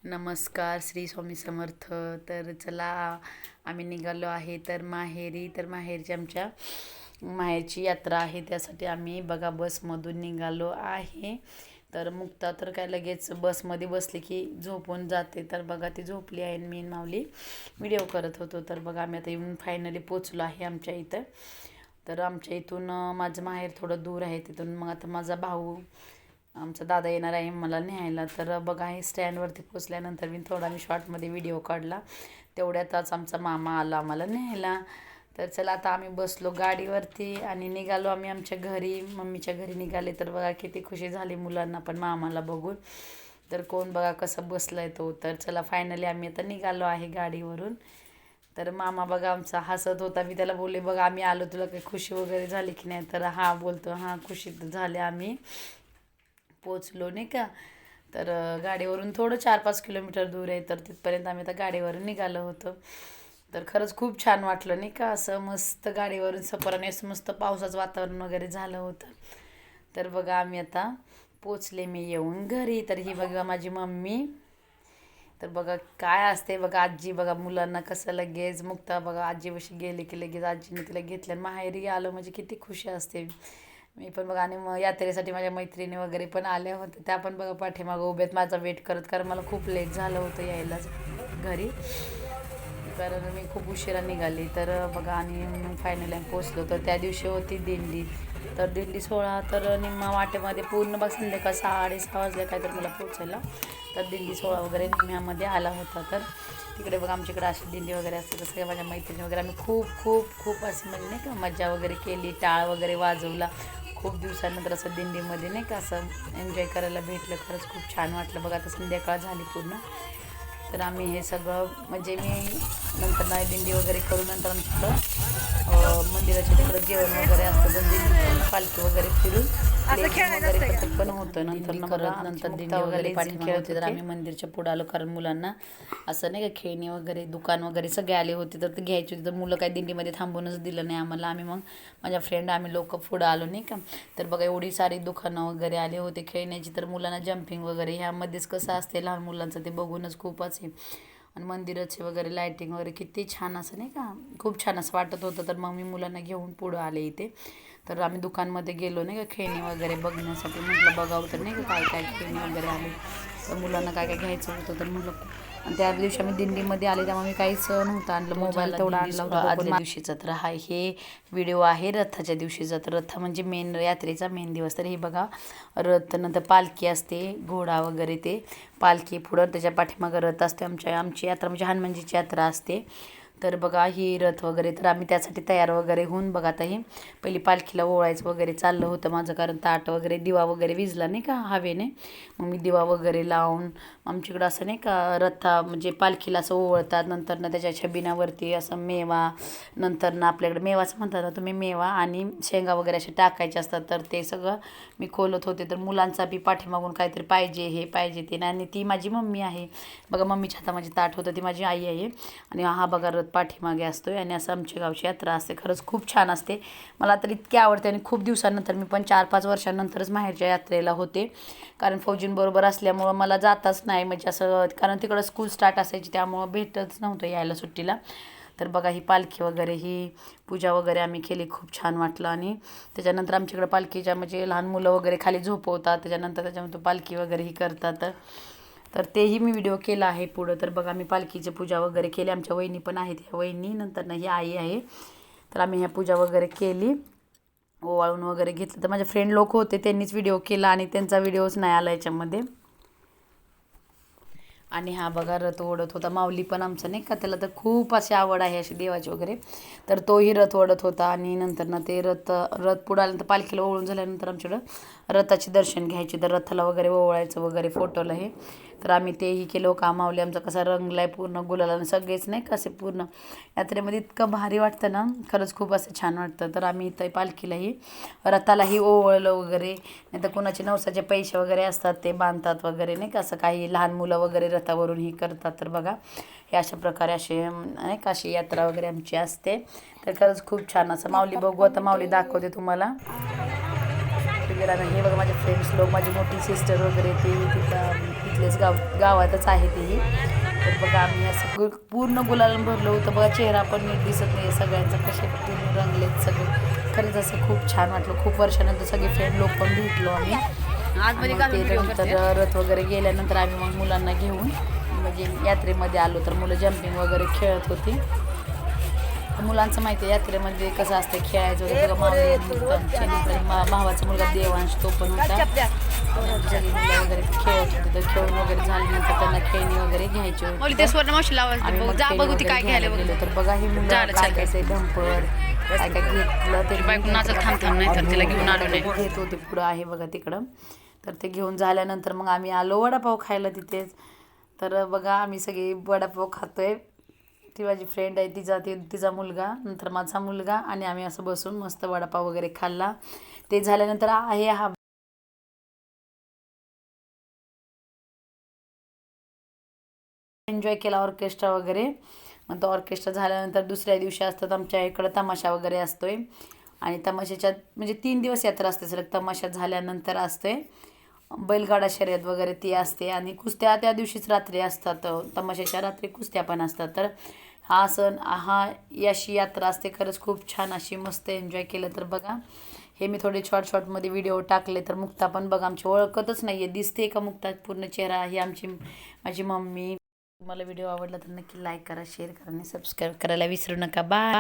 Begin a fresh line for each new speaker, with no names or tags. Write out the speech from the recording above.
नमस्कार, श्री स्वामी समर्थ. तर चला, आम्ही निघालो आहे तर माहेरची आमच्या माहेरची यात्रा आहे. त्यासाठी आम्ही बघा बसमधून निघालो आहे. तर मुक्ता तर काय लगेच बसमध्ये बसली की झोपून जाते. तर बघा ती झोपली आहे. मी माऊली व्हिडिओ करत होतो. तर बघा आम्ही आता येऊन फायनली पोचलो आहे आमच्या इथं. तर आमच्या इथून माझं माहेर थोडं दूर आहे. तिथून मग आता माझा भाऊ आमचा दादा येणार आहे मला न्यायला. तर बघा हे स्टँडवरती पोचल्यानंतर मी शॉर्टमध्ये व्हिडिओ काढला. तेवढ्यातच आमचा मामा आला आम्हाला न्यायला. तर चला आता आम्ही बसलो गाडीवरती आणि निघालो आम्ही आमच्या घरी, मम्मीच्या घरी निघाले. तर बघा किती खुशी झाली मुलांना पण मामाला बघून. तर कोण बघा कसं बसलाय तो. तर चला फायनली आम्ही आता निघालो आहे गाडीवरून. तर मामा बघा आमचा हसत होता. मी त्याला बोलले बघा आम्ही आलो, तुला काही खुशी वगैरे झाली की नाही. तर हा बोलतो हां खुशी झाली, आम्ही पोचलो नाही का. तर गाडीवरून थोडं 4-5 किलोमीटर दूर आहे. तर तिथपर्यंत आम्ही आता गाडीवरून निघालो होतो. तर खरंच खूप छान वाटलं नाही का, असं मस्त गाडीवरून सफराने असं मस्त पावसाचं वातावरण वगैरे झालं होतं. तर बघा आम्ही आता पोचले मी येऊन घरी. तर ही बघा माझी मम्मी. तर बघा काय असते बघा आजी बघा मुलांना कसं लगेच मुक्ता बघा आजीपाशी गेली की लगेच आजीने तिला घेतलं आणि माहेरी आलं म्हणजे किती खुशी असते. मी पण बघा आणि मग यात्रेसाठी माझ्या मैत्रिणी वगैरे पण आल्या होत्या. त्या पण बघा पाठीमागं उभ्यात माझा वेट करत, कारण मला खूप लेट झालं होतं यायलाच घरी, कारण मी खूप उशिरा निघाली. तर बघा आणि फायनली आम्ही पोचलो. तर त्या दिवशी होती दिंडी. तर दिंडी सोहळा तर निम्मा वाटेमध्ये पूर्ण बघ संध्याकाळ 6:30 वाजले काय तर मला पोचायला. तर दिंडी सोहळा वगैरे निम्म्यामध्ये आला होता. तर तिकडे बघा आमच्याकडे अशी दिंडी वगैरे असते. तसं काय माझ्या मैत्रिणी वगैरे आम्ही खूप खूप खूप अशी म्हणजे नाही का मजा वगैरे केली, टाळ वगैरे वाजवला. खूप दिवसानंतर असं दिंडीमध्ये नाही का असं एन्जॉय करायला भेटलं. खरंच खूप छान वाटलं. बघा आता संध्याकाळ झाली पूर्ण. तर आम्ही हे सगळं म्हणजे मी नंतर नाही दिंडी वगैरे करून नंतर आमच्याकडं मंदिराच्या तिकडं जेवण वगैरे असतं. पण दिंडी पालखी वगैरे फिरून वगैरे पण होतं. नंतर दिंडी वगैरे पाठी खेळत होते. तर आम्ही मंदिरच्या पुढे आलो, कारण मुलांना असं नाही का खेळणी वगैरे दुकान वगैरे सगळे आले होते. तर ते घ्यायचे होते. तर मुलं काही दिंडीमध्ये थांबूनच दिलं नाही आम्हाला. आम्ही मग माझ्या फ्रेंड आम्ही लोक पुढं आलो नाही का. तर बघा एवढी सारी दुकानं वगैरे आले होते खेळण्याची. तर मुलांना जम्पिंग वगैरे ह्यामध्येच कसं असते लहान मुलांचं ते बघूनच खूपच आहे. आणि मंदिराचे वगैरे लायटिंग वगैरे किती छान असं नाही का, खूप छान असं वाटत होतं. तर मग मी मुलांना घेऊन पुढं आले इथे. तर आम्ही दुकानमध्ये गेलो नाही का खेळणी वगैरे बघण्यासाठी. म्हटलं बघावं तर नाही का काय काय खेळणी वगैरे आले. तर मुलांना काय काय घ्यायचं होतं. तर म्हटलं आणि त्या दिवशी आम्ही दिंडीमध्ये आले त्यामुळे मी काहीच नव्हतं आणलं. मोबाईल तेवढा आणला होता आदल्या दिवशीचा. तर हे व्हिडिओ आहे रथाच्या दिवशीचा. तर रथ म्हणजे मेन यात्रेचा मेन दिवस. तर हे बघा रथ, नंतर पालखी असते, घोडा वगैरे ते पालखी पुढं, त्याच्या पाठीमागं रथ असते. आमची यात्रा म्हणजे हनुमानजीची यात्रा असते. तर बघा ही रथ वगैरे. तर आम्ही त्यासाठी तयार वगैरे होऊन बघा आता ही पहिली पालखीला ओवाळायचं वगैरे चाललं होतं माझं, कारण ताट वगैरे दिवा वगैरे विजला नाही का हवेने. मग मी दिवा वगैरे लावून आमच्याकडं असं नाही का रथा म्हणजे पालखीला असं ओवळतात. नंतर ना त्याच्या छबिनावरती असं मेवा, नंतर ना आपल्याकडे मेवाचं म्हणतात ना तुम्ही, मेवा आणि शेंगा वगैरे असे टाकायचे असतात. तर ते सगळं मी खोलत होते. तर मुलांचा बी पाठीमागून काहीतरी पाहिजे हे पाहिजे ते. आणि ती माझी मम्मी आहे बघा, मम्मीच्या हातामध्ये ताट होतं, ती माझी आई आहे. आणि हा बघा रथ पाठीमागे असतोय आणि असं आमच्या गावची यात्रा असते. खरंच खूप छान असते. मला तर इतकी आवडते. आणि खूप दिवसानंतर मी पण 4-5 वर्षांनंतरच माहेरच्या यात्रेला होते, कारण फौजींबरोबर असल्यामुळं मला जाताच नाही म्हणजे असं, कारण तिकडं स्कूल स्टार्ट असायची त्यामुळं भेटच नव्हतं यायला सुट्टीला. तर बघा ही पालखी वगैरे ही पूजा वगैरे आम्ही केली, खूप छान वाटलं. आणि त्याच्यानंतर आमच्याकडं पालखीच्या म्हणजे लहान मुलं वगैरे खाली झोपवतात, त्याच्यामध्ये पालखी वगैरे ही करतात. तर तेही मी व्हिडिओ केला आहे पुढं. तर बघा मी पालखीची पूजा वगैरे केली. आमच्या वहिनी पण आहेत, ह्या वहिनी, नंतर ना ही आई आहे. तर आम्ही ह्या पूजा वगैरे केली, ओवाळून वगैरे घेतलं. तर माझे फ्रेंड लोक होते, त्यांनीच व्हिडिओ केला आणि त्यांचा व्हिडिओच नाही आला याच्यामध्ये. आणि हा बघा रथ ओढत होता माऊली पण आमचा नाही का, त्याला तर खूप अशी आवड आहे अशी देवाची वगैरे. तर तोही रथ ओढत होता. आणि नंतर ना ते रथ पुढं आल्यानंतर पालखीला ओळून झाल्यानंतर आमच्याकडं रथाचे दर्शन घ्यायचे. तर रथाला वगैरे ओवळायचं वगैरे फोटोला हे. तर आम्ही तेही केलो. का माऊली आमचा कसा रंगलाय पूर्ण गुलाला, आणि सगळेच नाही का असे पूर्ण यात्रेमध्ये इतकं भारी वाटतं ना, खरंच खूप असं छान वाटतं. तर आम्ही इथं पालखीलाही रथालाही ओवळलं वगैरे. नाही तर कोणाचे नवसाचे पैसे वगैरे असतात ते बांधतात वगैरे नाही का, असं काही लहान मुलं वगैरे रथावरून ही करतात. तर बघा हे अशा प्रकारे असे नाही का अशी यात्रा वगैरे आमची असते. तर खरंच खूप छान असं. माऊली बघू आता, माऊली दाखवते तुम्हाला. हे बघा माझे फ्रेंड्स लोक, माझी मोठी सिस्टर वगैरे ती तिथं इथलेच गावातच आहे तेही. तर बघा आम्ही असं पूर्ण गुलाल भरलं होतं बघा. चेहरा पण नीट दिसत नाही सगळ्यांचा, कसे पूर्ण रंगलेत सगळे. खरंच असं खूप छान वाटलं. खूप वर्षानंतर सगळे फ्रेंड लोक पण भेटलो आम्ही. ते नंतर रथ वगैरे गेल्यानंतर आम्ही मग मुलांना घेऊन म्हणजे यात्रेमध्ये आलो. तर मुलं जम्पिंग वगैरे खेळत होती. मुलांचं माहिती आहे यात्रेमध्ये कसं असतं खेळायचं वगैरे. भावाचा मुलगा देवांश तो पण होता. सगळी मुलं वगैरे खेळत होते. तर खेळून वगैरे झाल्यानंतर त्यांना खेळणी वगैरे घ्यायची होती. गेलो तर बघा ही मुलं काय ते डंपर काय काय घेतलं ते घेत होते. पुढं आहे बघा तिकडं. तर ते घेऊन झाल्यानंतर मग आम्ही आलो वडापाव खायला तिथेच. तर बघा आम्ही सगळी वडापाव खातोय. ती माझी फ्रेंड आहे, तिचा मुलगा, नंतर माझा मुलगा आणि आम्ही असं बसून मस्त वडापाव वगैरे खाल्ला. ते झाल्यानंतर आहे हा एन्जॉय केला ऑर्केस्ट्रा वगैरे. मग तो ऑर्केस्ट्रा झाल्यानंतर दुसऱ्या दिवशी असतात आमच्या इकडं तमाशा वगैरे असतोय. आणि तमाशाच्या म्हणजे 3 दिवस यात्रा असते सलग. तमाशा झाल्यानंतर असते बैलगाडा शर्यत वगैरे ती असते. आणि कुस्त्या त्या दिवशीच रात्री असतात. तमाशाच्या रात्री कुस्त्या पण असतात. तर हा सण अशी यात्रा असते. खरंच खूप छान अशी मस्त एन्जॉय केलं. तर बघा हे मी थोडे शॉर्टमध्ये व्हिडिओ टाकले. तर मुक्ता पण बघा आमची ओळखतच नाही आहे, दिसते का मुक्ता पूर्ण चेहरा. ही माझी मम्मी. तुम्हाला व्हिडिओ आवडला तर नक्की लाईक करा, शेअर करा आणि सबस्क्राईब करायला विसरू नका. बाय.